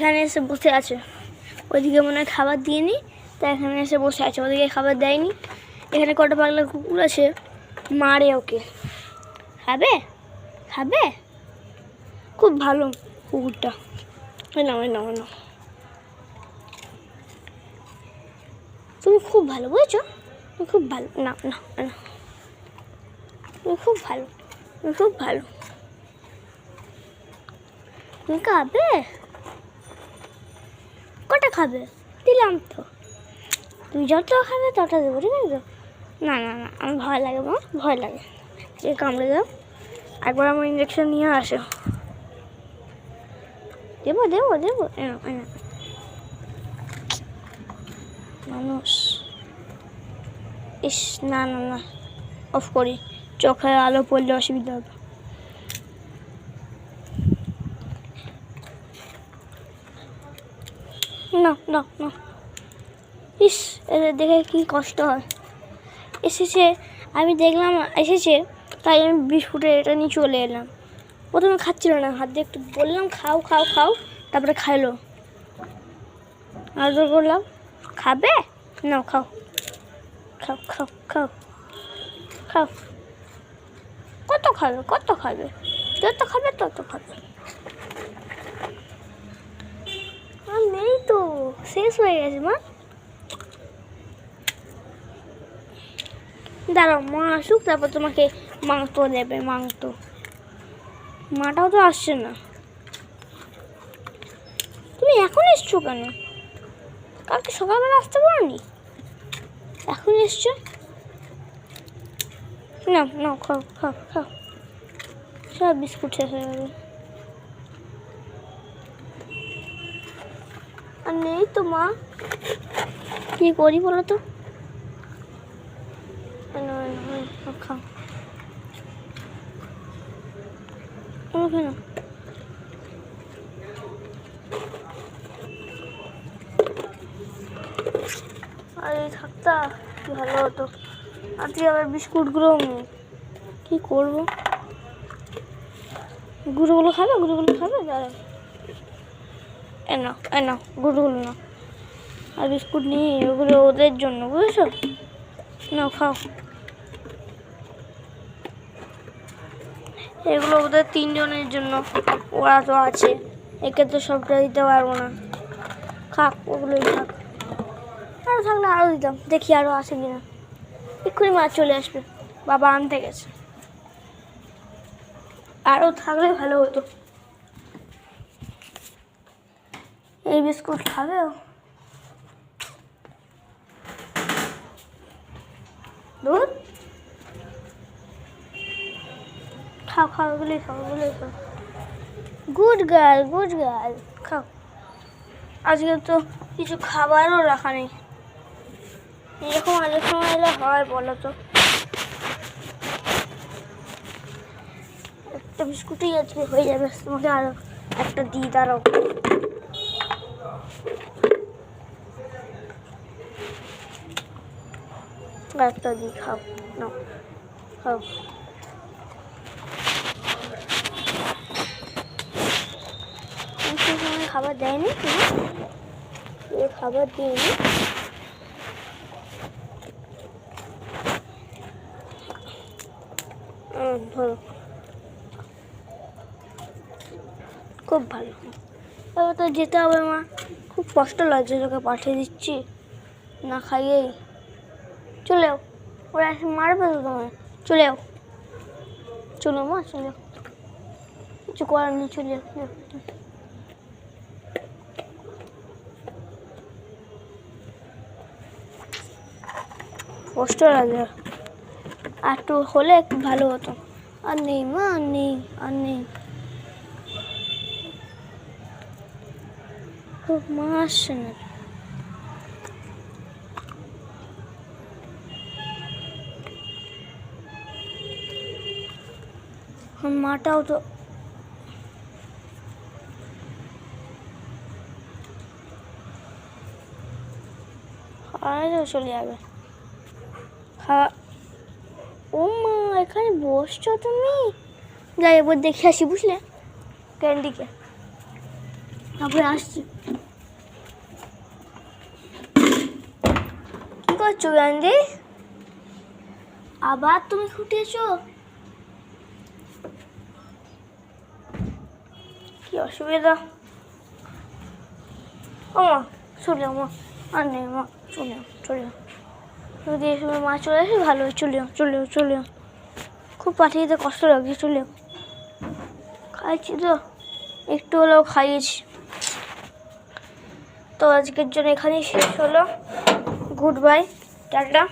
এখানে এসে বসে আছে, ওইদিকে মনে হয় খাবার দিয়ে নি, তাই এখানে এসে বসে আছে, ওদিকে খাবার দেয়নি। এখানে কটা পাগলা কুকুর আছে, মারে ওকে। খাবে খাবে, খুব ভালো কুকুরটা। নাও নাও নাও, তুমি খুব ভালো বুঝেছো, তুমি খুব ভালো। না না না, তুমি খুব ভালো, তুমি খুব ভালো। তুমি খাবে, কটা খাবে? দিলাম তো, তুমি যত খাবে তত দেবো, ঠিক আছে? না না না, আমার ভয় লাগে, আমার ভয় লাগে, সে কামড়ে দাও। একবার আমার ইঞ্জেকশন নিয়ে আসো, দেবো দেবো দেবো। মানুষ, ইস, না না না, অফ করি, চোখে আলো পড়লে অসুবিধা হবে। না না না, ইস, এদের দেখে কি কষ্ট হয়। এসেছে, আমি দেখলাম এসেছে, তাই আমি বিস্কুটের এটা নিয়ে চলে এলাম। প্রথমে খাচ্ছিল না, হাত দিয়ে একটু বললাম খাও খাও খাও, তারপরে খাইলো। আদর করলাম, খাবে, নাও খাও খাও খাও খাও খাও। কত খাবে, কত খাবে, যত খাবে তত খাবে। আর নেই তো, শেষ হয়ে গেছে মা। দাঁড়াও, মা আসুক, তারপর তোমাকে মাংস দেবে, মাংস। মাটাও তো আসছে না। তুমি এখন এসছো কেন? কালকে সকালবেলা আসতে পারোনি, এখন এসছো? নাও নাও, খাও খাও খাও, সব বিস্কুট শেষ হয়ে যাবে। আর নেই তো মা, কি করি বলো তো? খাও, না আরে থাকতা কি ভালো হতো। আজকে আবার বিস্কুটগুলো কি করবো? গুঁড়োগুলো খাবে, গুঁড়োগুলো খাবে, দাঁড়া, এনাও গুঁড়োগুলো না। আর বিস্কুট নিয়ে ওগুলো ওদের জন্য, বুঝেছো? নাও খাও, এগুলো ওদের তিনজনের জন্য, ওরা তো আছে, একে তো সবটা দিতে পারবো না। খাক, ওগুলোই খাক। আরও থাকলে আরও দিতাম, দেখি আরও আসে কিনা। এক্ষুনি মা চলে আসবে, বাবা আনতে গেছে। আরও থাকলে ভালো হতো। এই বিস্কুট খাবে ও? দুধ খাও খাও, ওগুলোই খাও, ওগুলোই খাও। গুড গার্ল, গুড গার্ল, খাও। আজকে তো কিছু খাবারও রাখা নেই, এরকম আগের সময় এলে হয় বলো তো? একটা বিস্কুটই আজকে হয়ে যাবে, তোমাকে আরো একটা দিই, দাঁড়াও। একটা দিই, খাও, নাও খাও। সময় খাবার দেয়নি, খাবার দিইনি। ধরো, খুব ভালো। এবার তো যেতে হবে মা, খুব কষ্ট লাগছে, তোকে পাঠিয়ে দিচ্ছি না খাইয়েই। চলে যাও, ওরা এসে মারবে তো তোমায়। চলে যাও, চলো মা, চলে যাও, কিছু করার নেই, চলে যাও। কষ্ট লাগে, আর একটু হলে একটু ভালো হতো। আর নেই মা, আর নেই, আর নেই। মা আসছে না, মাটাও তো চলে যাবে। ও মা, এখানে বসছো তুমি? যাই এবার দেখে আসি, বুঝলে, ক্যান্ডিকে। তারপরে আসছি। কি করছো গান্ধী? আবার তুমি ফুটেছো? কি অসুবিধা? ও মা চলে মা, আর নেই মা, চলে চলে। যদি এই সময় মা চলে আসে ভালো, চলে খুব পাঠিয়ে দিতে কষ্ট লাগছে, চলে খাইছি তো, একটু হলেও খাইয়েছি। তো আজকের জন্য এখানেই শেষ হলো। Good bye, tata.